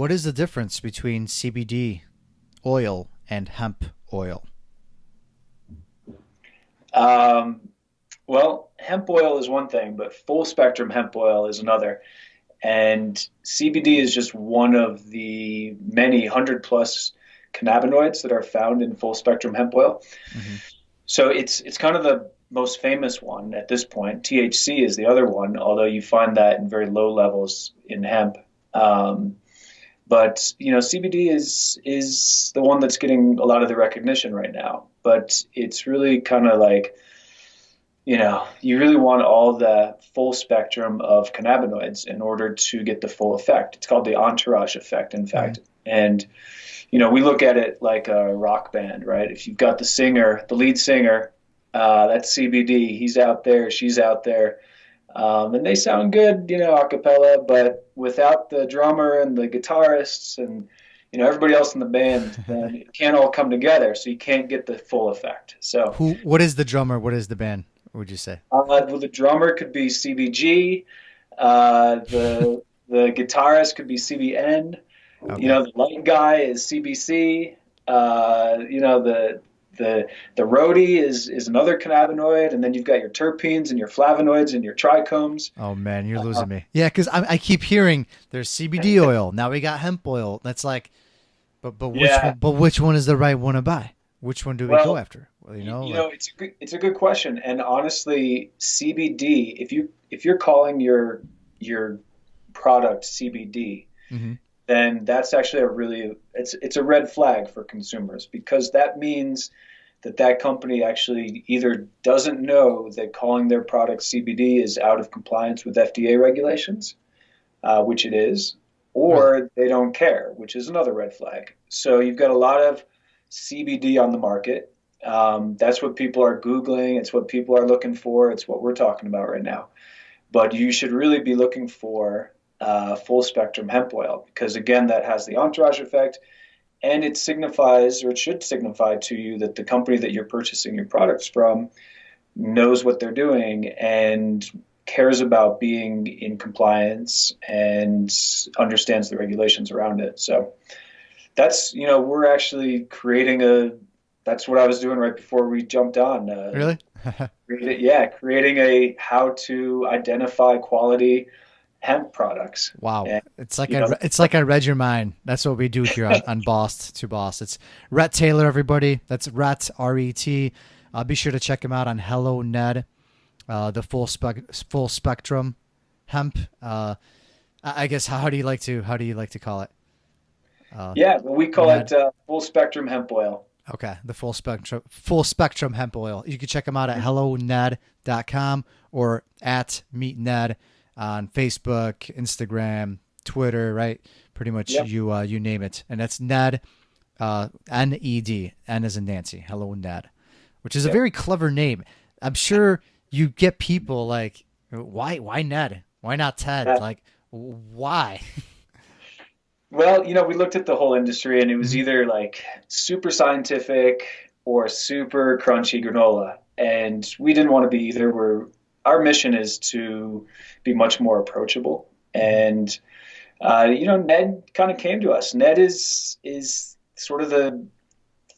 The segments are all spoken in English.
What is the difference between CBD oil and hemp oil? Um, well, hemp oil is one thing, but full spectrum hemp oil is another. And CBD is just one of the many 100+ cannabinoids that are found in full spectrum hemp oil. Hmm. So it's kind of the most famous one at this point. THC is the other one, although you find that in very low levels in hemp. Um, but CBD is the one that's getting a lot of the recognition right now. But it's really kind of like, you really want all the full spectrum of cannabinoids in order to get the full effect. It's called the Entourage Effect, in Hmm. fact. And we look at it like a rock band, right? If you've got the singer, the lead singer, that's CBD. He's out there, she's out there, and they sound good, a cappella. But without the drummer and the guitarists and everybody else in the band, then it can't all come together. So you can't get the full effect. So Who? What is the drummer? What is the band? What would you say? well, the drummer could be CBG. The guitarist could be CBN. Okay. The light guy is CBC. The roadie is another cannabinoid, and then you've got your terpenes and your flavonoids and your trichomes. Oh man, you're Uh, losing me. Yeah, because I keep hearing there's CBD oil. Now we got hemp oil. That's like, but yeah. which one is the right one to buy? Which one do we go Well, after? Well, it's a good question, and honestly, CBD. If you're calling your product CBD, hmm then that's actually it's a red flag for consumers, because that means that company actually either doesn't know that calling their product CBD is out of compliance with FDA regulations, which it is, really. or they don't care, which is another red flag. So you've got a lot of CBD on the market. That's what people are Googling. It's what people are looking for. It's what we're talking about right now. But you should really be looking for full spectrum hemp oil, because, again, that has the entourage effect, and it signifies, or it should signify to you, that the company that you're purchasing your products from knows what they're doing and cares about being in compliance and understands the regulations around it. So we're actually that's what I was doing right before we jumped on. Really? Creating a how to identify quality hemp products. Wow. And, It's like you know, it's like I read your mind. That's what we do here on Boss to Boss. It's Rhett Taylor, everybody. That's Rhett, R-E-T. Be sure to check him out on Hello Ned, the full spectrum hemp. I guess how do you like to call it? Uh, yeah, well, we call it Ned. full spectrum hemp oil. Okay, the full spectrum hemp oil. You can check them out at helloned.com or at Meet Ned on Facebook, Instagram, Twitter, right? Pretty much Yep. you name it. And that's Ned, Ned, N as in Nancy. Hello Ned, which is a Yep. very clever name. I'm sure you get people like, why Ned? Why not Ted? Uh, Like, why? well, we looked at the whole industry, and it was Mhm. either like super scientific or super crunchy granola. And we didn't want to be either. Our mission is to be much more approachable. Mhm. And Ned kind of came to us. Ned is sort of the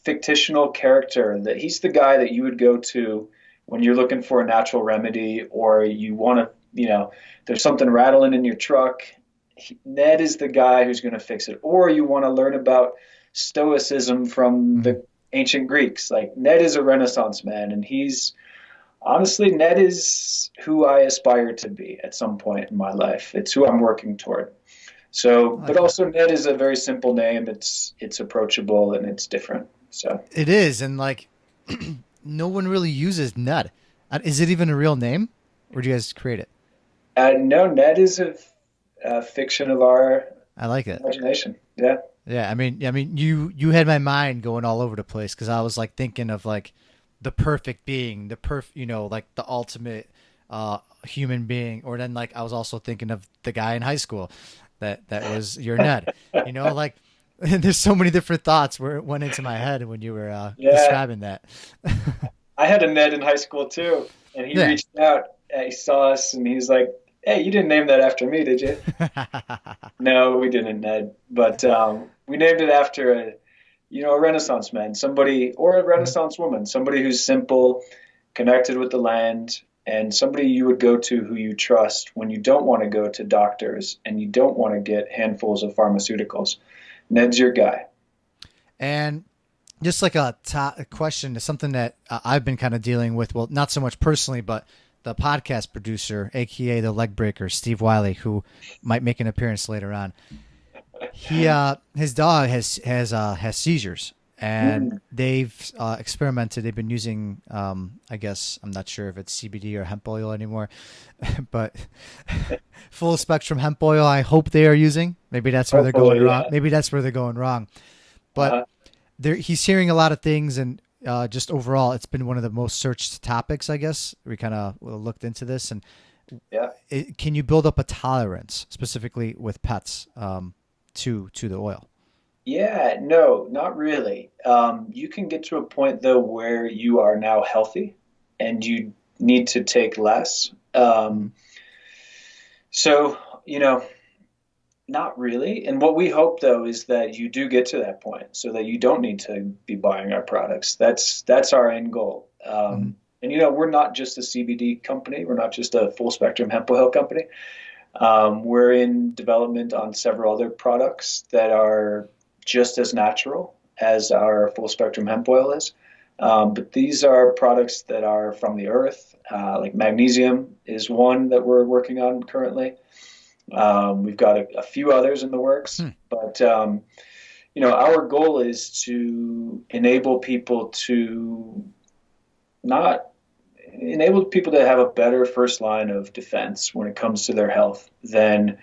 fictional character, that he's the guy that you would go to when you're looking for a natural remedy, or you want to, there's something rattling in your truck. Ned is the guy who's going to fix it. Or you want to learn about stoicism from Mhm. the ancient Greeks. Like, Ned is a Renaissance man, and honestly, Ned is who I aspire to be at some point in my life. It's who I'm working toward. So, I but like that. also, Ned is a very simple name. It's approachable and it's different. So, It is, and like no one really uses Ned. Is it even a real name, or do you guys create it? no, Ned is a fiction of our I like it. imagination. Yeah. Yeah, I mean, you had my mind going all over the place because I was like thinking of like the perfect being, like the ultimate human being, or then like I was also thinking of the guy in high school that was your Ned. Like there's so many different thoughts went into my head when you were Yeah. describing that. I had a Ned in high school too, and he Yeah. reached out. He saw us, and he's like, Hey, you didn't name that after me, did you? No, we didn't, Ned. But we named it after a Renaissance man, somebody, or a Mhm. Renaissance woman, somebody who's simple, connected with the land, and somebody you would go to who you trust when you don't want to go to doctors and you don't want to get handfuls of pharmaceuticals. Ned's your guy. And just like a question, is something that I've been kind of dealing with. Well, not so much personally, but the podcast producer, aka the leg breaker, Steve Wiley, who might make an appearance later on. He his dog has seizures, and Mm, they've experimented. They've been using I guess I'm not sure if it's CBD or hemp oil anymore, but full spectrum hemp oil. I hope they are using. Maybe that's where they're going hopefully, wrong. yeah. Maybe that's where they're going wrong. But Uh-huh. he's hearing a lot of things, and just overall, it's been one of the most searched topics. I guess we kind of looked into this, and Yeah. can you build up a tolerance specifically with pets to the oil? Yeah, no, not really. You can get to a point though where you are now healthy and you need to take less. Mm-hmm. So, you know, not really. And what we hope though is that you do get to that point so that you don't need to be buying our products. That's our end goal. Mm-hmm. And we're not just a CBD company. We're not just a full spectrum hemp oil company. We're in development on several other products that are just as natural as our full spectrum hemp oil is. But these are products that are from the earth, like magnesium is one that we're working on currently. We've got a few others in the works, Hmm. but our goal is to not enable people to have a better first line of defense when it comes to their health than,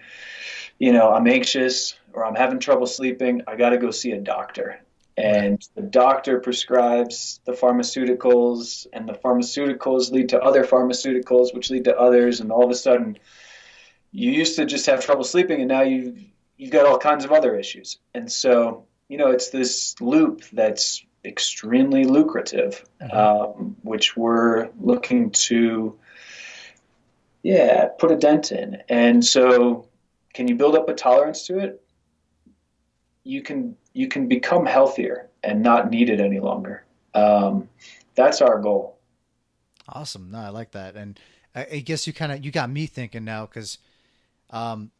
I'm anxious or I'm having trouble sleeping. I got to go see a doctor. Right. And the doctor prescribes the pharmaceuticals, and the pharmaceuticals lead to other pharmaceuticals, which lead to others. And all of a sudden, you used to just have trouble sleeping, and now you've got all kinds of other issues. And so, it's this loop that's extremely lucrative, Mm-hmm. which we're looking to, yeah, put a dent in. And so, can you build up a tolerance to it? You can become healthier and not need it any longer. That's our goal. Awesome. No, I like that, and I guess you got me thinking now because um,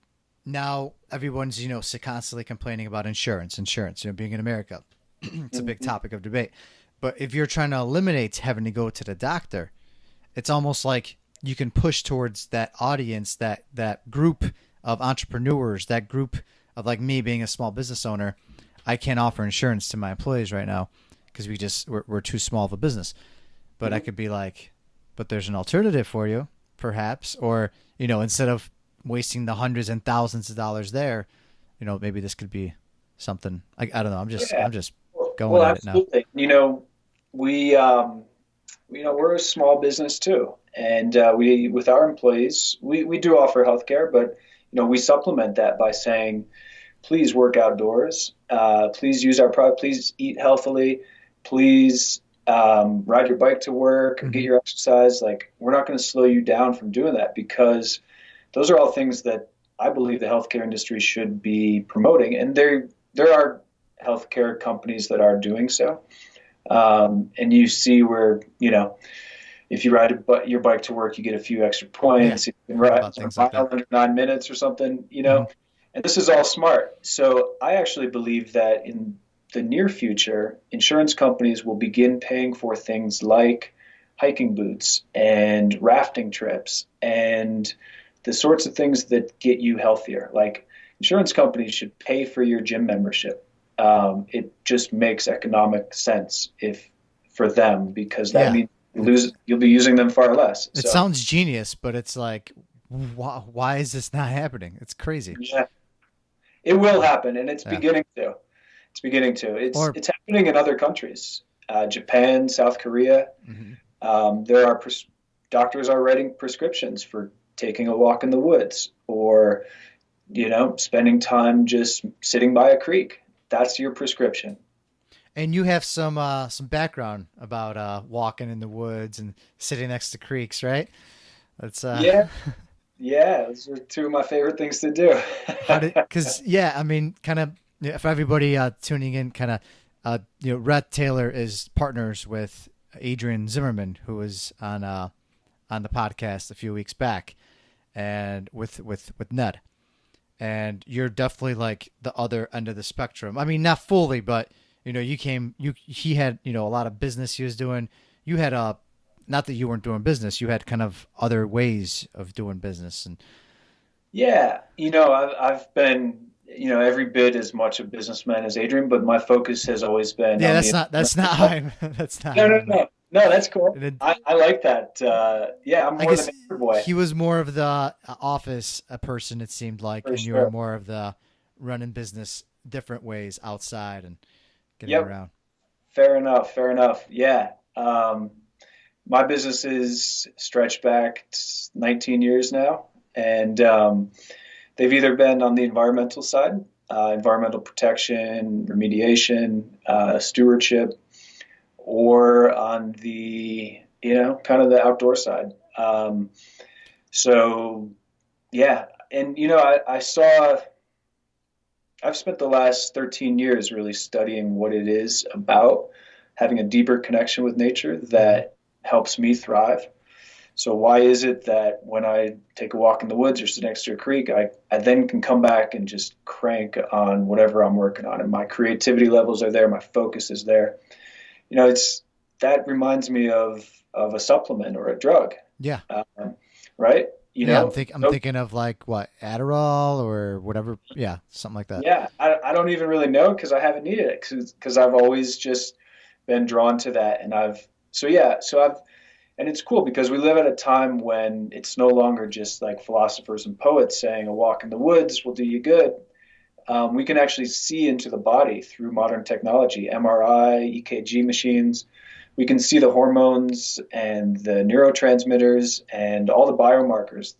now everyone's constantly complaining about insurance. Being in America, it's a big Mhm. topic of debate. But if you're trying to eliminate having to go to the doctor, it's almost like you can push towards that audience, that group of entrepreneurs, that group of like me being a small business owner. I can't offer insurance to my employees right now because we're too small of a business. But I Mhm. could be like, but there's an alternative for you, perhaps, or instead of wasting the hundreds and thousands of dollars there, maybe this could be something. I don't know. Yeah. I'm just going Well, at it now. absolutely. We we're a small business too, and we with our employees we do offer healthcare, but we supplement that by saying, please work outdoors, please use our product, please eat healthily, please ride your bike to work or get Hmm. your exercise. Like, we're not going to slow you down from doing that, because those are all things that I believe the healthcare industry should be promoting, and there are healthcare companies that are doing so. And you see where, if you ride your bike to work, you get a few extra Yeah, points. You can heard ride about a things like mile that. under 9 minutes or something, Hmm. and this is all smart. So I actually believe that in the near future, insurance companies will begin paying for things like hiking boots and rafting trips and the sorts of things that get you healthier. Like, insurance companies should pay for your gym membership. It just makes economic sense if for them, because that Yeah, means it's you'll be using them far less. it So sounds genius, but it's like, why is this not happening? It's crazy. yeah, it will happen, and it's Yeah, beginning to. It's beginning to. It's or it's happening in other countries, Japan, South Korea. mhm. There are doctors are writing prescriptions for taking a walk in the woods, or spending time just sitting by a creek. That's your prescription. And you have some background about walking in the woods and sitting next to creeks, right? That's Yeah, Yeah, those are two of my favorite things to do. How did? Because yeah, I mean, kind of for everybody tuning in, kind of, Rhett Taylor is partners with Adrian Zimmerman, who was on the podcast a few weeks back, and with Ned. And you're definitely like the other end of the spectrum. I mean, not fully, but he had a lot of business he was doing. You had not that you weren't doing business, you had kind of other ways of doing business, and Yeah, I've been, every bit as much a businessman as Adrian, but my focus has always been yeah, on that's not the how I that's not No, how no, I meant. no, no. That's cool. And then, I like that. Yeah, I'm I more the guess neighbor boy he was more of the office person, it seemed like, for and you were sure. more of the running business different ways outside and getting Yep. around. Fair enough. Fair enough. Yeah. My business is stretched back 19 years now, and they've either been on the environmental side, environmental protection, remediation, stewardship, or on the kind of the outdoor side. So yeah, and I've spent the last 13 years really studying what it is about having a deeper connection with nature Hmm. that helps me thrive. So why is it that when I take a walk in the woods or sit next to a creek, I then can come back and just crank on whatever I'm working on, and my creativity levels are there, my focus is there. It's that reminds me of a supplement or a drug, Yeah. um, right? Yeah, I'm So thinking of like what, Adderall or whatever. Yeah, something like that. yeah, I don't even really know because I haven't needed it because I've always just been drawn to that, and and it's cool because we live at a time when it's no longer just like philosophers and poets saying a walk in the woods will do you good. We can actually see into the body through modern technology, MRI, EKG machines. We can see the hormones and the neurotransmitters and all the biomarkers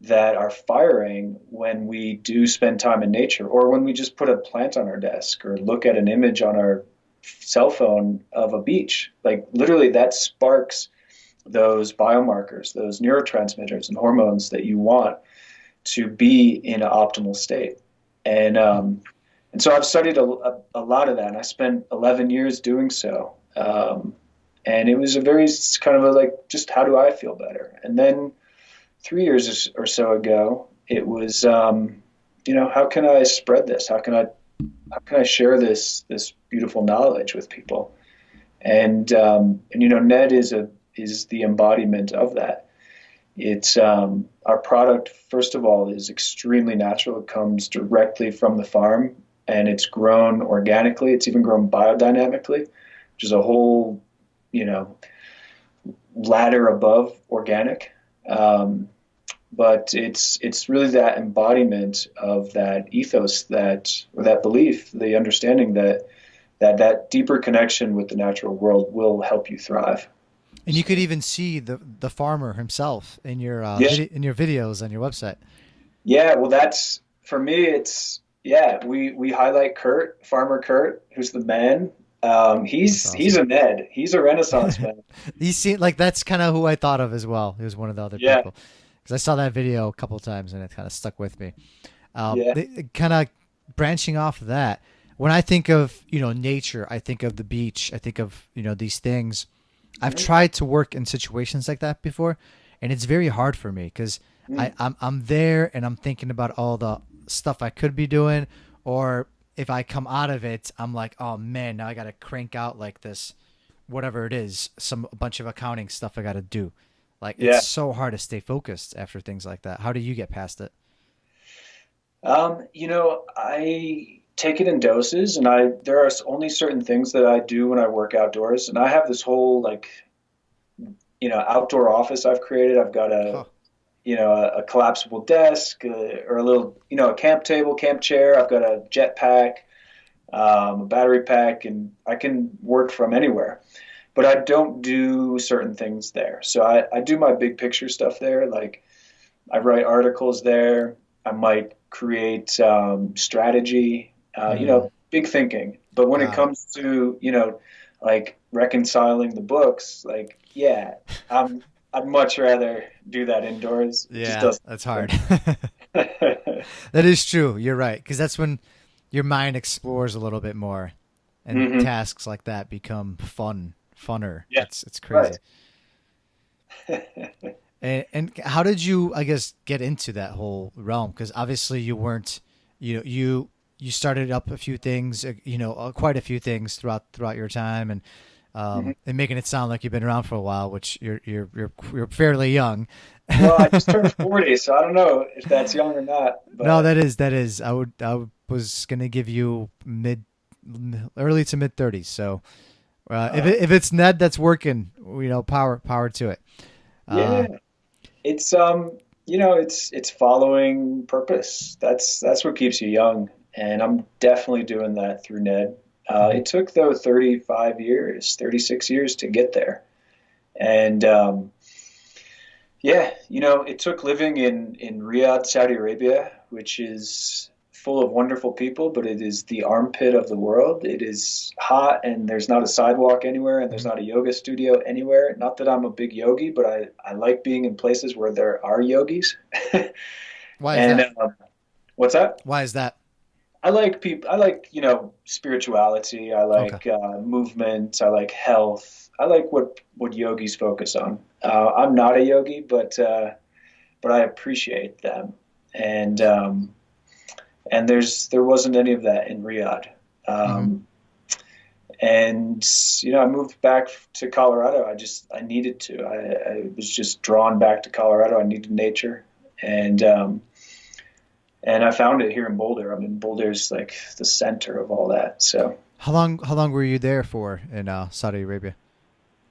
that are firing when we do spend time in nature, or when we just put a plant on our desk or look at an image on our cell phone of a beach. Like literally, that sparks those biomarkers, those neurotransmitters and hormones that you want to be in an optimal state. And so I've studied a lot of that, and I spent 11 years doing so. And it was a very kind of a like, just how do I feel better? And then 3 years or so ago, it was, how can I spread this? How can I share this beautiful knowledge with people? And Ned is the embodiment of that. It's our product. First of all, is extremely natural. It comes directly from the farm, and it's grown organically. It's even grown biodynamically, which is a whole you know ladder above organic. Um, but it's really that embodiment of that ethos, that belief, the understanding that deeper connection with the natural world will help you thrive. And you could even see the farmer himself in your Yeah, in your videos on your website. yeah. Well, that's for me. It's yeah. We highlight Kurt, Farmer Kurt, who's the man. That's He's awesome. a Ned. He's a Renaissance man. You see, like that's kind of who I thought of as well. He was one of the other Yeah, people because I saw that video a couple of times and it kind of stuck with me. yeah. Kind of branching off of that, when I think of nature, I think of the beach. I think of these things. I've Mhm. tried to work in situations like that before, and it's very hard for me because Mm. I'm there and I'm thinking about all the stuff I could be doing, or if I come out of it, I'm like, oh man, now I got to crank out like this, whatever it is, a bunch of accounting stuff I got to do. Like it's Yeah. so hard to stay focused after things like that. How do you get past it? I take it in doses, and I there are only certain things that I do when I work outdoors, and I have this whole like outdoor office I've created. I've got Huh. a collapsible desk, or a little a camp table, camp chair. I've got a jet pack, a battery pack, and I can work from anywhere. But I don't do certain things there. So I do my big picture stuff there. Like I write articles there. I might create strategy, Hmm. big thinking. But when it Got it. comes to, like reconciling the books, like, yeah, I'd much rather do that indoors. It just Yeah, doesn't that's hard. happen. That is true. You're right, because that's when your mind explores a little bit more, and Hmm. tasks like that become funner. Yeah, It's right. crazy. And how did you, I guess, get into that whole realm? Because obviously you weren't, you started up a few things, quite a few things throughout your time, Hmm. and making it sound like you've been around for a while, which you're fairly young. Well, I just turned 40, so I don't know if that's young or not, No, but that is. Was gonna give you early to mid 30s. So uh, if it's Ned that's working, power to it. yeah, Uh, it's it's following purpose. That's what keeps you young, and I'm definitely doing that through Ned. mhm. It took though 35 years, 36 years to get there, and yeah, it took living in Riyadh, Saudi Arabia, which is full of wonderful people, but it is the armpit of the world. It is hot, and there's not a sidewalk anywhere, and there's Mhm. not a yoga studio anywhere. Not that I'm a big yogi, but I like being in places where there are yogis. Why is And that? what's that? Why is that? I like people. I like spirituality. I Okay. like movement. I like health. I like what yogis focus on. I'm not a yogi, but I appreciate them. And there wasn't any of that in Riyadh. Hmm. Um, and I moved back to Colorado. I needed to. I was just drawn back to Colorado. I needed nature, and and I found it here in Boulder. I mean, Boulder's like the center of all that. So How long were you there for in Saudi Arabia?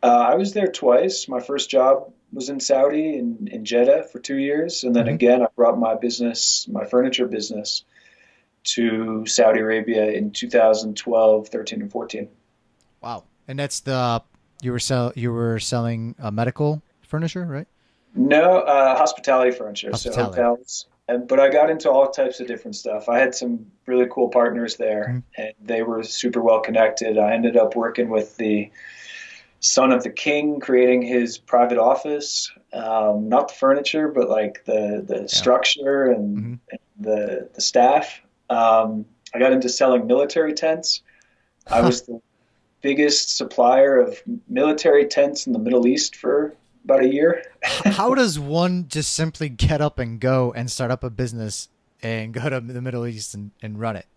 I was there twice. My first job was in Saudi in Jeddah for 2 years, and then Hmm. again I brought my business, my furniture business, to Saudi Arabia in 2012, 13, and 14. Wow. And that's the you were selling medical furniture, right? No, hospitality furniture, so Hospitality. hotels. But I got into all types of different stuff. I had some really cool partners there, Mhm. and they were super well connected. I ended up working with the son of the king, creating his private office. Not the furniture, but like the Yeah. structure Hmm. and the staff. I got into selling military tents. I was the biggest supplier of military tents in the Middle East for about a year. How does one just simply get up and go and start up a business and go to the Middle East and run it?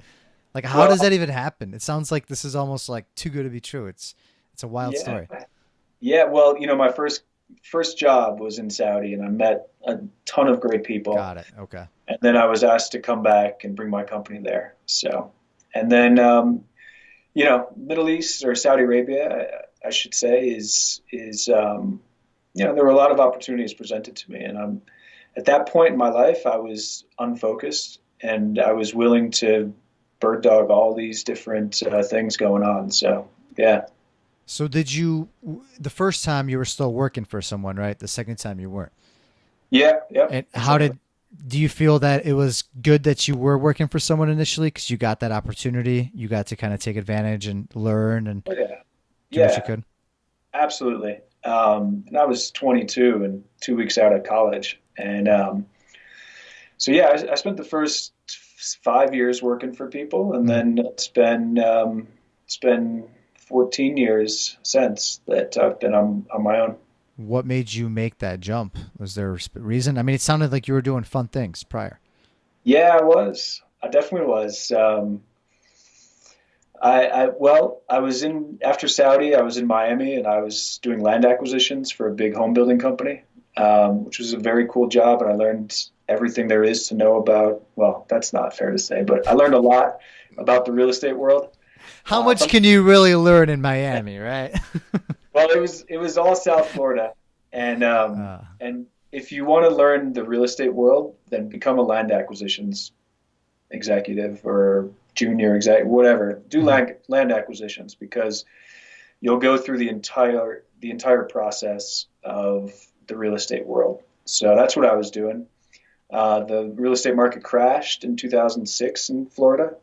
Like, how Well, does that even happen? It sounds like this is almost like too good to be true. It's a wild yeah, story. yeah. Well, my first job was in Saudi, and I met a ton of great people. Got it. Okay. And then I was asked to come back and bring my company there. So, and then Middle East or Saudi Arabia, I should say, there were a lot of opportunities presented to me, and at that point in my life, I was unfocused, and I was willing to bird dog all these different things going on. So, yeah, So the first time you were still working for someone, right? The second time you weren't. yeah, yep, And exactly. do you feel that it was good that you were working for someone initially because you got that opportunity? You got to kind of take advantage and learn and Oh, yeah, do what you yeah, could? absolutely. And I was 22 and 2 weeks out of college, and so yeah, I spent the first 5 years working for people, and Mhm. then it's been 14 years since that I've been on my own. What made you make that jump? Was there a reason? I mean, it sounded like you were doing fun things prior. Yeah, I was. I definitely was. I was in after Saudi. I was in Miami, and I was doing land acquisitions for a big home building company, which was a very cool job, and I learned everything there is to know about. Well, that's not fair to say, but I learned a lot about the real estate world. How much Some can you really learn in Miami, right? Well, it was all South Florida, and if you want to learn the real estate world, then become a land acquisitions executive or junior exec, whatever. Do Mhm. land acquisitions because you'll go through the entire process of the real estate world. So that's what I was doing. The real estate market crashed in 2006 in Florida,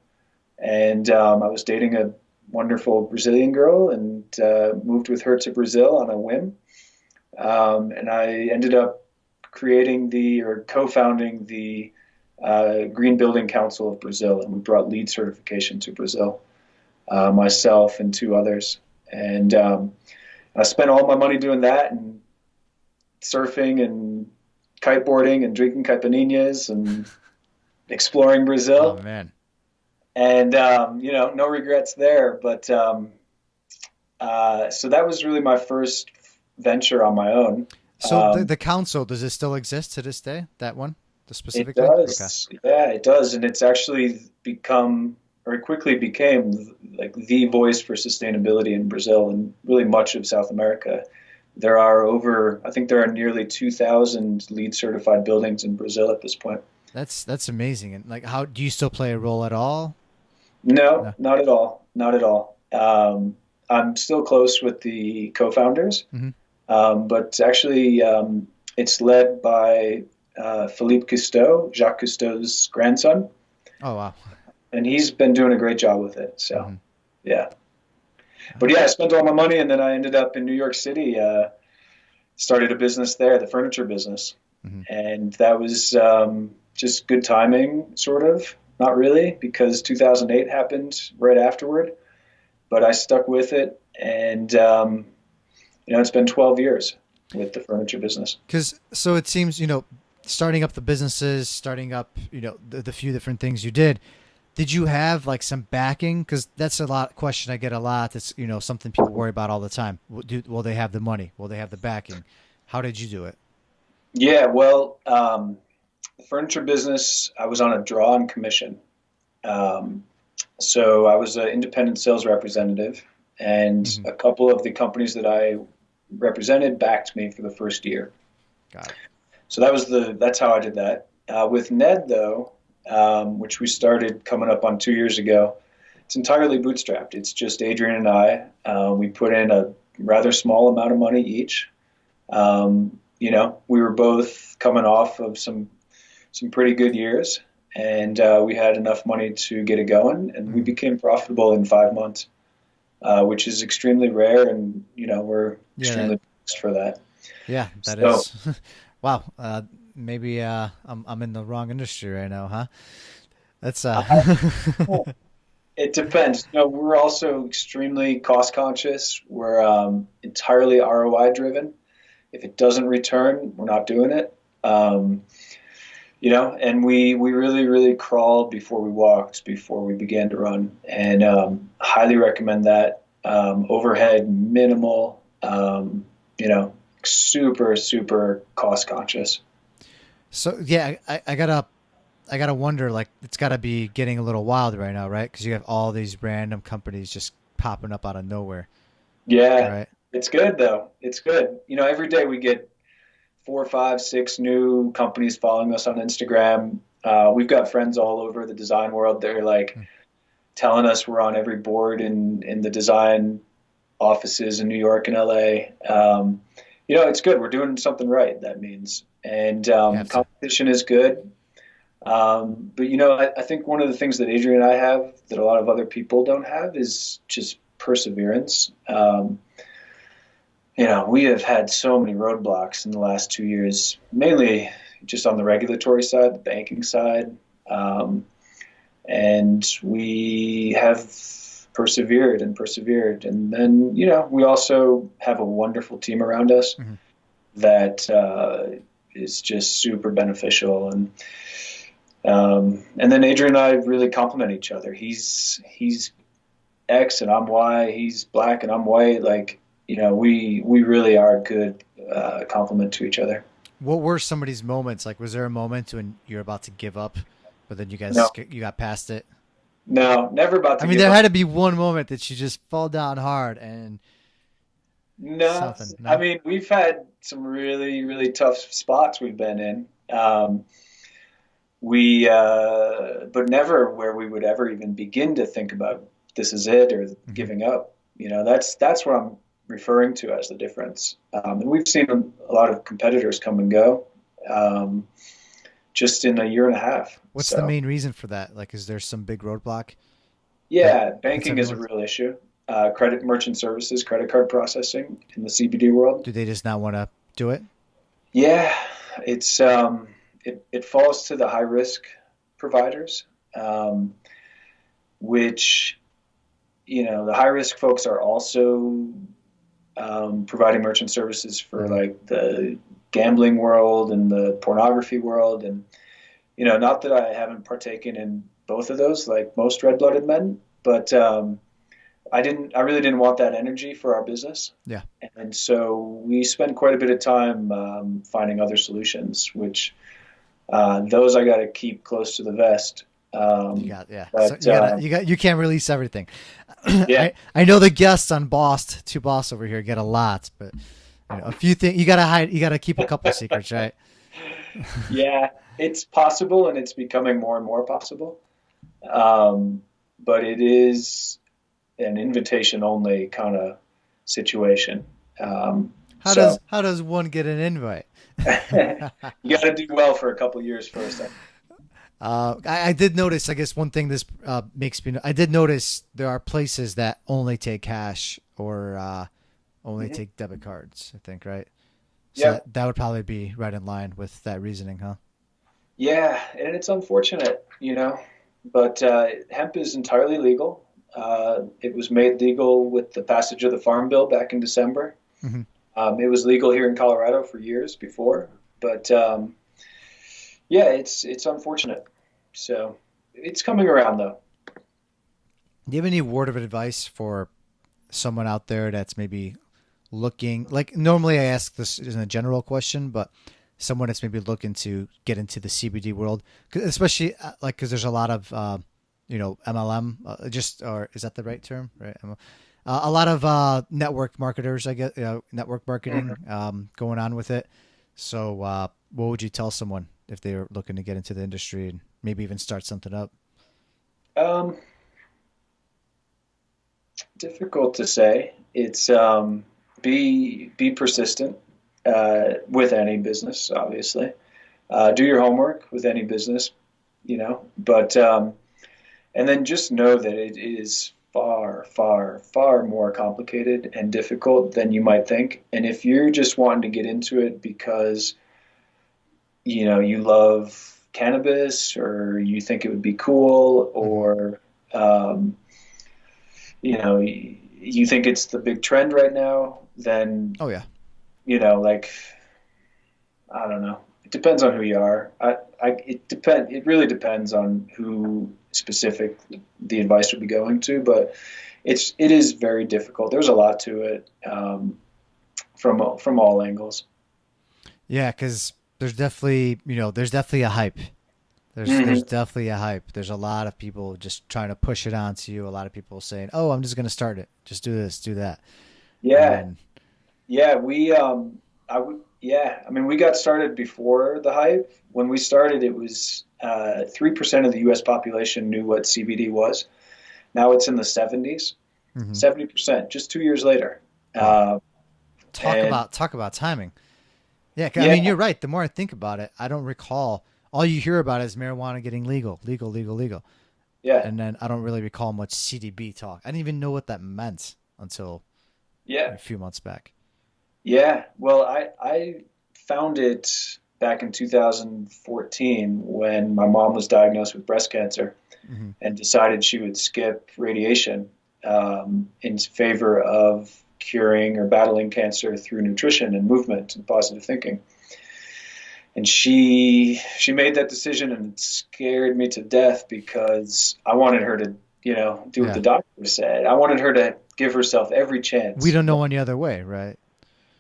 and I was dating a wonderful Brazilian girl and moved with her to Brazil on a whim. And I ended up co-founding the Green Building Council of Brazil, and we brought LEED certification to Brazil, myself and two others. And I spent all my money doing that and surfing and kiteboarding and drinking caipirinhas and exploring Oh Brazil. man. And no regrets there. But so that was really my first venture on my own. So the council, does it still exist to this day? That one, It specifically? Okay. does, yeah, it does, and it's actually become, or it quickly became, like the voice for sustainability in Brazil and really much of South America. I think there are nearly 2,000 LEED certified buildings in Brazil at this point. That's amazing. And like, how do you still play a role at all? No, No. not at all, not at all. I'm still close with the co-founders, Hmm. but actually, it's led by Philippe Cousteau, Jacques Cousteau's grandson, Oh wow. and he's been doing a great job with it. So, Hmm. yeah. But yeah, I spent all my money, and then I ended up in New York City, started a business there, the furniture business. Hmm. And that was just good timing, sort of. Not really, because 2008 happened right afterward. But I stuck with it, and it's been 12 years with the furniture business. Because so it seems, starting up the businesses, starting up, the few different things you did. Did you have like some backing? Because that's a lot question I get a lot. That's something people worry about all the time. Will they have the money? Will they have the backing? How did you do it? Yeah, well, the furniture business, I was on a draw and commission. Um, so I was an independent sales representative, and Hmm. a couple of the companies that I represented backed me for the first year. Got it. So that's how I did that. With Ned though, which we started coming up on 2 years ago, it's entirely bootstrapped. It's just Adrian and I. We put in a rather small amount of money each. We were both coming off of some pretty good years, and we had enough money to get it going, and we Mhm. became profitable in 5 months, which is extremely rare, and we're Yeah, extremely blessed for that. yeah, that So is. Wow. Maybe I'm in the wrong industry right now, huh? That's I, it depends. We're also extremely cost conscious. We're entirely ROI driven. If it doesn't return, we're not doing it. Um, and we really, really crawled before we walked, before we began to run. And highly recommend that. Overhead minimal, super, super cost conscious. so. Yeah, I gotta wonder. Like, it's gotta be getting a little wild right now, right? Because you have all these random companies just popping up out of nowhere, Yeah, right? it's good though. It's good. Every day we get four, five, six new companies following us on Instagram. We've got friends all over the design world. They're like Hmm. telling us we're on every board in the design offices in New York and LA. It's good. We're doing something right. That means, and You have to. competition is good. But I think one of the things that Adrian and I have that a lot of other people don't have is just perseverance. We have had so many roadblocks in the last 2 years, mainly just on the regulatory side, the banking side. Um, and we have persevered and persevered. And then, we also have a wonderful team around us Hmm. that is just super beneficial. And then Adrian and I really complement each other. He's X and I'm Y. He's black and I'm white. Like, we really are a good complement to each other. What were some of these moments? Like, was there a moment when you're about to give up, but then No, you got past it? no, never about I to mean, give there up. had to be one moment that you just fall down hard and No, something. I No. mean, we've had some really, really tough spots we've been in. But never where we would ever even begin to think about this is it or Hmm. giving up. That's what I'm referring to as the difference. And we've seen a lot of competitors come and go, um, just in a year and a half. What's the So main reason for that? Like, is there some big roadblock that yeah, hits banking is a everyone? real issue. Credit merchant services, credit card processing in the CBD world. Do they just not want to do it? Yeah, it falls to the high risk providers, um, which the high risk folks are also providing merchant services for Hmm. like the gambling world and the pornography world, and not that I haven't partaken in both of those like most red-blooded men, but I really didn't want that energy for our business. Yeah. And so we spent quite a bit of time finding other solutions, which those I got to keep close to the vest. You got, yeah. So But you can't release everything. yeah, I know the guests on Boss to Boss over here get a lot, but a few things you gotta hide. You gotta keep a couple secrets, right? yeah, it's possible, and it's becoming more and more possible. Um, but it is an invitation only kind of situation. So How does one get an invite? you got to do well for a couple years first. I did notice. I guess one thing this makes me. I did notice there are places that only take cash or only Mhm. take debit cards. I think, right? So Yep. that would probably be right in line with that reasoning, huh? Yeah, and it's unfortunate, but hemp is entirely legal. It was made legal with the passage of the Farm Bill back in December. Hmm. It was legal here in Colorado for years before, but yeah, it's unfortunate. So it's coming around though. Do you have any word of advice for someone out there that's maybe looking? Like normally, I ask this as a general question, but someone that's maybe looking to get into the CBD world, especially like because there's a lot of MLM, just or is that the right term? Right. A lot of network marketers, I guess, network marketing Mhm. going on with it. So, what would you tell someone if they're looking to get into the industry and maybe even start something up? Um, Difficult to say. It's be persistent with any business, obviously. Do your homework with any business, but and then just know that it is far, far, far more complicated and difficult than you might think. And if you're just wanting to get into it because you love cannabis or you think it would be cool, Hmm. or um, you think it's the big trend right now, then Oh yeah. like I don't know. It depends on who you are. It really depends on who specific the advice would be going to, but it is very difficult. There's a lot to it from all angles. Yeah, because there's definitely a hype. There's Hmm. definitely a hype. There's a lot of people just trying to push it onto you. A lot of people saying, "Oh, I'm just gonna start it. Just do this, do that." Yeah, And yeah. I mean, we got started before the hype. When we started, it was 3% of the U.S. population knew what CBD was. Now it's in the 70s, mhm. 70%, just 2 years later. Wow, Uh, and talk about timing. Yeah, I yeah, mean you're right. The more I think about it, I don't recall. All you hear about is marijuana getting legal, yeah, and then I don't really recall much CDB talk. I didn't even know what that meant until yeah, a few months back. yeah. Well, I found it back in 2014 when my mom was diagnosed with breast cancer Hmm. and decided she would skip radiation in favor of curing or battling cancer through nutrition and movement and positive thinking. And she made that decision, and it scared me to death because I wanted her to do what the Yeah, doctor said. I wanted her to give herself every we chance. don't know any other way, right?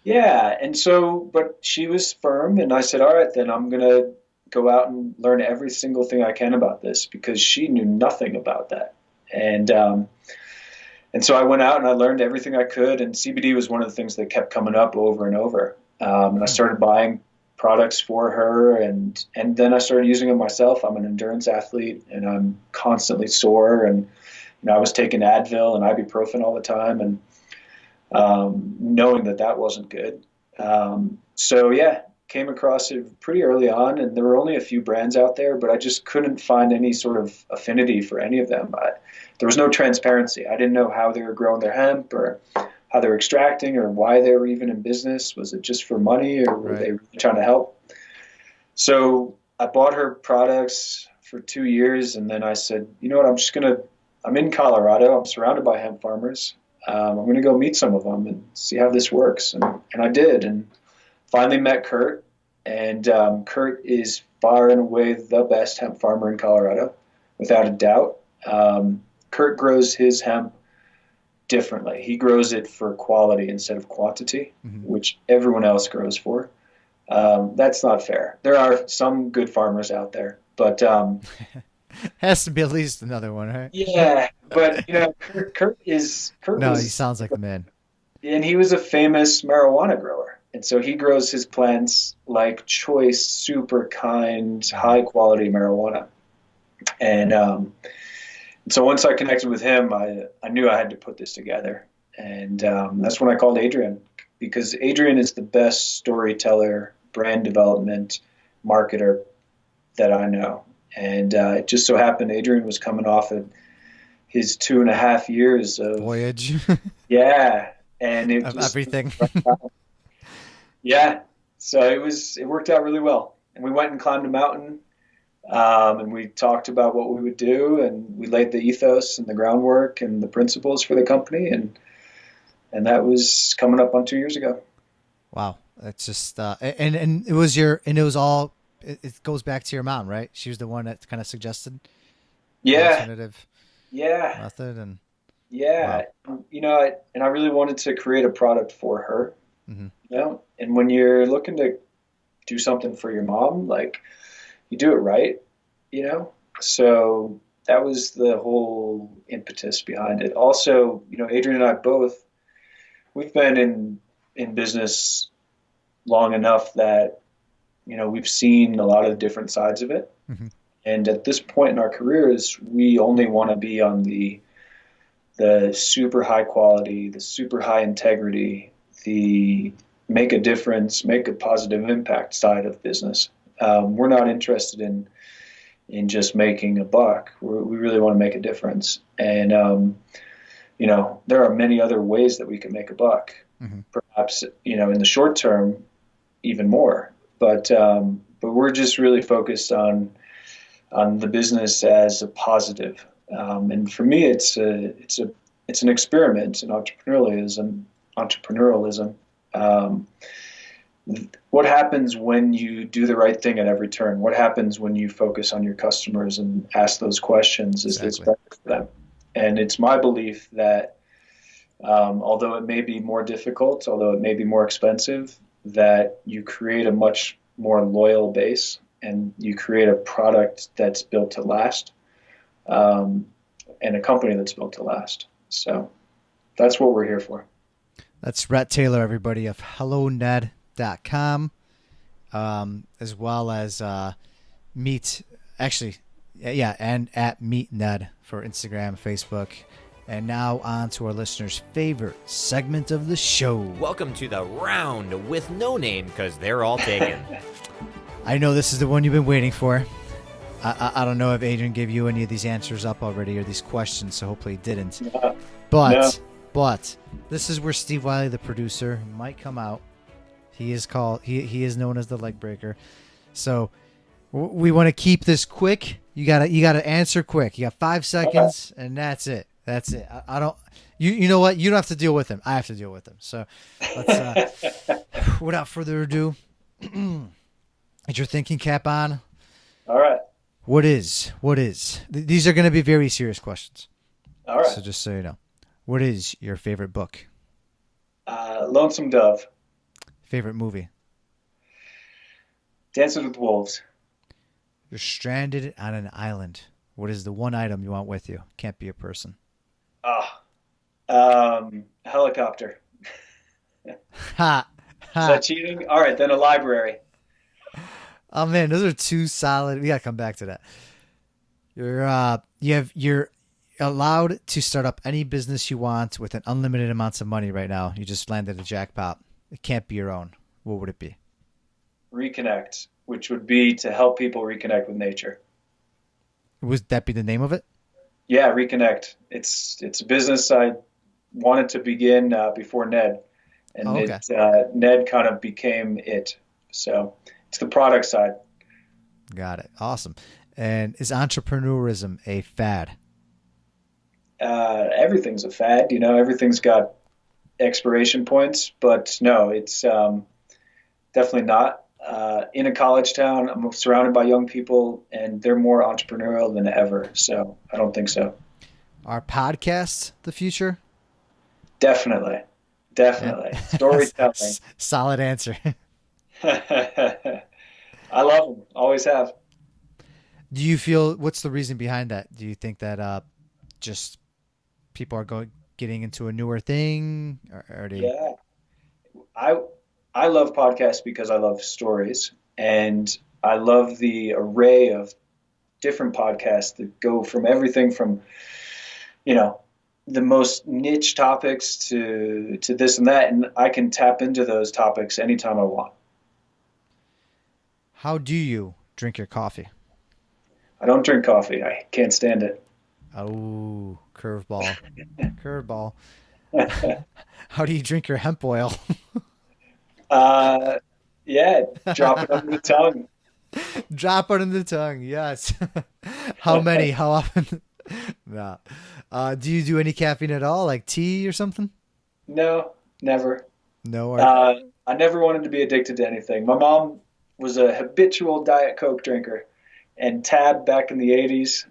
Yeah, and so, but she was firm, and I said, all right, then I'm gonna go out and learn every single thing I can about this because she knew nothing about that. And so I went out and I learned everything I could, and CBD was one of the things that kept coming up over and over. And I Hmm. started buying products for her, and then I started using them myself. I'm an endurance athlete, and I'm constantly sore, and I was taking Advil and ibuprofen all the time, and knowing that that wasn't good. So yeah, came across it pretty early on, and there were only a few brands out there, but I just couldn't find any sort of affinity for any of them. There was no transparency. I didn't know how they were growing their hemp or how they're extracting or why they were even in business. Was it just for money or were Right. they really trying to help? So I bought her products for 2 years, and then I said, you know what, I'm in Colorado. I'm surrounded by hemp farmers. I'm going to go meet some of them and see how this works. And I did, and finally met Kurt. And Kurt is far and away the best hemp farmer in Colorado, without a doubt. Kurt grows his hemp differently. He grows it for quality instead of quantity, which everyone else grows for. That's not fair. There are some good farmers out there, but Has to be at least another one, right? yeah. But Kurt No, he was, sounds like the man. and he was a famous marijuana grower, and so he grows his plants like choice, super kind, high quality marijuana. And so once I connected with him, I knew I had to put this together, and that's when I called Adrian, because Adrian is the best storyteller, brand development, marketer that I know. And it just so happened Adrian was coming off of his 2.5 years of Voyage yeah, and it of just everything. yeah. So it worked out really well, and we went and climbed a mountain, and we talked about what we would do, and we laid the ethos and the groundwork and the principles for the company, and that was coming up on 2 years ago. Wow, it's just and it was your and it was all. It goes back to your mom, right? She was the one that kind of suggested the Yeah, alternative yeah, method, and yeah. wow. And I really wanted to create a product for her, Hmm. And when you're looking to do something for your mom, like you do it right, you know. So that was the whole impetus behind it. Also, Adrian and I both, we've been in business long enough that we've seen a lot of different sides of it. Hmm. And at this point in our careers, we only want to be on the super high quality, the super high integrity, the make a difference, make a positive impact side of business. We're not interested in just making a buck. We really want to make a difference. And there are many other ways that we can make a buck. Hmm. Perhaps in the short term, even more. But we're just really focused on the business as a positive. And for me, it's an experiment in entrepreneurialism. What happens when you do the right thing at every turn? What happens when you focus on your customers and ask those questions? Is this Exactly. better for them? And it's my belief that although it may be more difficult, although it may be more expensive, that you create a much more loyal base and you create a product that's built to last, and a company that's built to last. So that's what we're here for. That's Rhett Taylor, everybody, of HelloNed.com, as well as Meet, actually, yeah, and at Meet Ned for Instagram, Facebook. And now on to our listeners' favorite segment of the show. Welcome to the round with no name, because they're all taken. I know this is the one you've been waiting for. I don't know if Adrian gave you any of these answers up already or these questions, so hopefully he didn't. But this is where Steve Wiley, the producer, might come out. He is known as the leg breaker. So we want to keep this quick. You gotta answer quick. You got 5 seconds, and that's it. That's it. I don't. You know what? You don't have to deal with him. I have to deal with him. So let's. Without further ado, get your thinking cap on. All right. What is? These are going to be very serious questions. All right. So just so you know, what is your favorite book? Lonesome Dove. Favorite movie? Dances with Wolves. You're stranded on an island. What is the one item you want with you? Can't be a person. Helicopter. Ha! Is that cheating? All right, then a library. Oh man, those are 2 solid. We gotta come back to that. You're allowed to start up any business you want with an unlimited amounts of money right now. You just landed a jackpot. It can't be your own. What would it be? Reconnect, which would be to help people reconnect with nature. Would that be the name of it? Yeah, Reconnect. It's a business I wanted to begin before Ned, Oh, and okay. Ned kind of became it. So it's the product side. Got it. Awesome. And is entrepreneurism a fad? Everything's a fad, everything's got expiration points, but no, it's definitely not. In a college town, I'm surrounded by young people, and they're more entrepreneurial than ever. So I don't think so. Are podcasts the future? Definitely, Yeah. definitely. Storytelling. Solid answer. I love them. Always have. Do you feel what's the reason behind that? Do you think that just people are getting into a newer thing, or are they? Yeah, I I love podcasts because I love stories, and I love the array of different podcasts that go from everything from you know the most niche topics to this and that, and I can tap into those topics anytime I want. How do you drink your coffee? I don't drink coffee. I can't stand it. Oh, curveball, curveball. How do you drink your hemp oil? uh, yeah, drop it under the tongue. Drop it in the tongue. Yes. How many? How often? No. Do you do any caffeine at all, like tea or something? No, never. No. I never wanted to be addicted to anything. My mom was a habitual Diet Coke drinker, and Tab back in the 80s,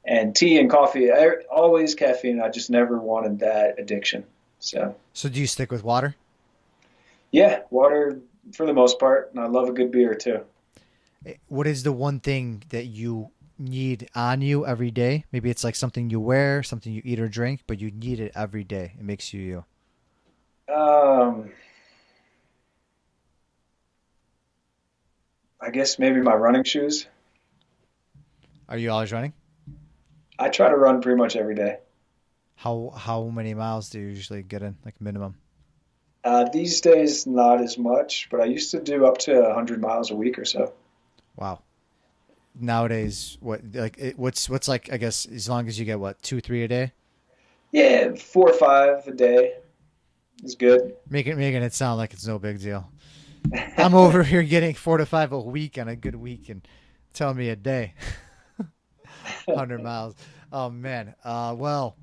and tea and coffee, always caffeine. I just never wanted that addiction. So, So do you stick with water? yeah, water for the most part, and I love a good beer too. What is the one thing that you need on you every day? Maybe it's like something you wear, something you eat or drink, but you need it every day. It makes you you. Um, I guess maybe my running shoes. Are you always running? I try to run pretty much every day. How many miles do you usually get in, like minimum? These days, not as much, but I used to do up to 100 miles a week or so. Wow. Nowadays, what's like? I guess as long as you get what 2, 3 a day, Yeah, 4 or 5 a day is good. making it sound like it's no big deal. I'm over here getting 4 to 5 a week on a good week, and tell me a day, 100 miles. Oh man. Well,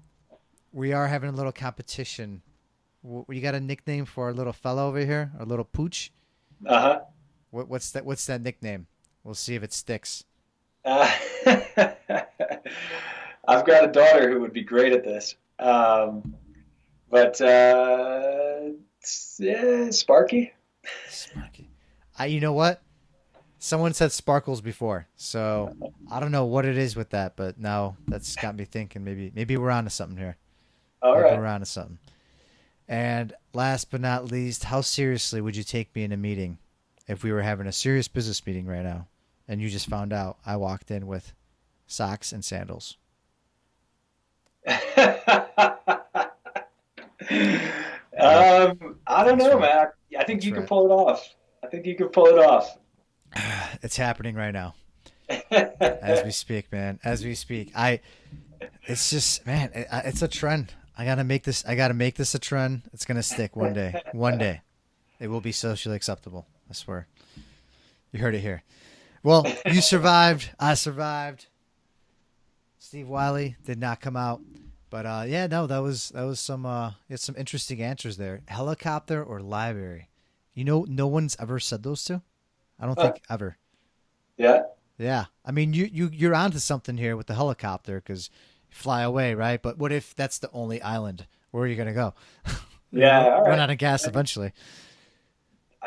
we are having a little competition. You got a nickname for our little fellow over here, our little pooch? Uh-huh. What's that? What's that nickname? We'll see if it sticks. Uh, I've got a daughter who would be great at this. But yeah, Sparky. Sparky. You know what? Someone said sparkles before, so I don't know what it is with that, but now that's got me thinking. Maybe we're onto something here. All Maybe right. we're onto something. And last but not least, how seriously would you take me in a meeting if we were having a serious business meeting right now, and you just found out I walked in with socks and sandals? Yep, I don't that's know, right. man. I think That's you could right. pull it off. I think you could pull it off. It's happening right now as we speak, man. As we speak, it's just, man, it's a trend. I gotta make this. I gotta make this a trend. It's gonna stick one day. One day, it will be socially acceptable. I swear. You heard it here. Well, you survived. I survived. Steve Wiley did not come out, but yeah, no, that was some you had some interesting answers there. Helicopter or library? No one's ever said those two. I don't Huh. think ever. Yeah. Yeah, I mean you're onto something here with the helicopter because you fly away, right? But what if that's the only island? Where are you gonna go? Yeah. All Run right. out of gas eventually.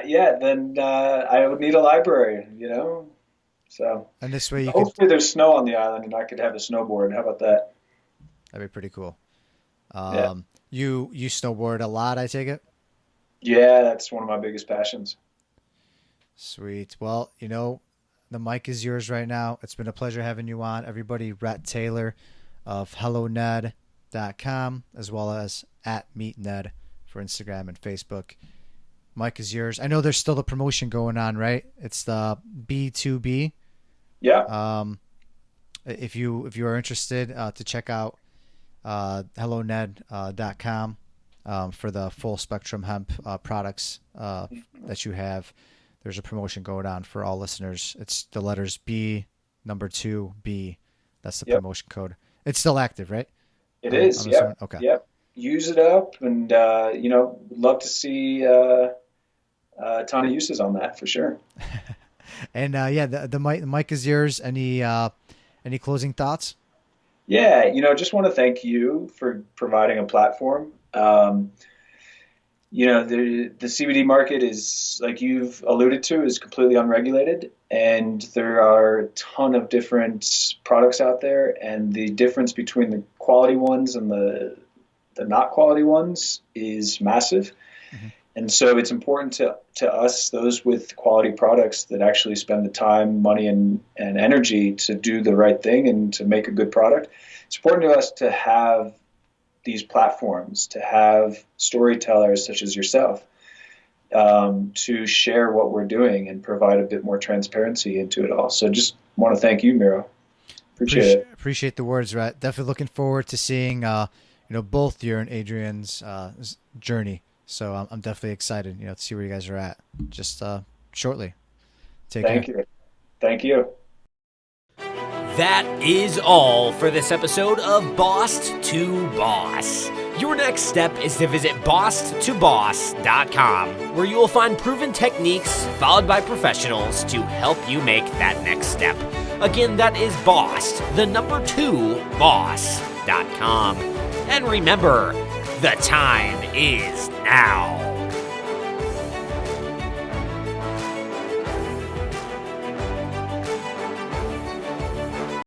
Yeah. Then I would need a library, So And this way you could. hopefully there's snow on the island and I could have a snowboard. How about that? That'd be pretty cool. Yeah. You snowboard a lot, I take it. Yeah, that's one of my biggest passions. Sweet. Well, the mic is yours right now. It's been a pleasure having you on. Everybody, Rhett Taylor of HelloNed.com, as well as at MeetNed for Instagram and Facebook. Mike is yours. I know there's still the promotion going on, right? It's the B2B. Yeah. If you are interested to check out helloned.com for the full spectrum hemp products that you have. There's a promotion going on for all listeners. It's the letters B, number 2B. That's the promotion code. It's still active, right? It is. Yeah. Okay. Yep. Use it up, and would love to see a ton of uses on that for sure. And the mic is yours. Any closing thoughts? Yeah, just want to thank you for providing a platform. The CBD market is, like you've alluded to, is completely unregulated, and there are a ton of different products out there, and the difference between the quality ones and the not quality ones is massive. Mm-hmm. And so it's important to us, those with quality products that actually spend the time, money, and energy to do the right thing and to make a good product. It's important to us to have these platforms, to have storytellers such as yourself, to share what we're doing and provide a bit more transparency into it all. So just want to thank you, Miro. Appreciate it. Appreciate the words, right? Definitely looking forward to seeing, both your and Adrian's journey. So I'm definitely excited, to see where you guys are at just shortly. Thank you. Thank you. That is all for this episode of Boss to Boss. Your next step is to visit bosstoboss.com, where you will find proven techniques followed by professionals to help you make that next step. Again, that is boss2boss.com. And remember, the time is now.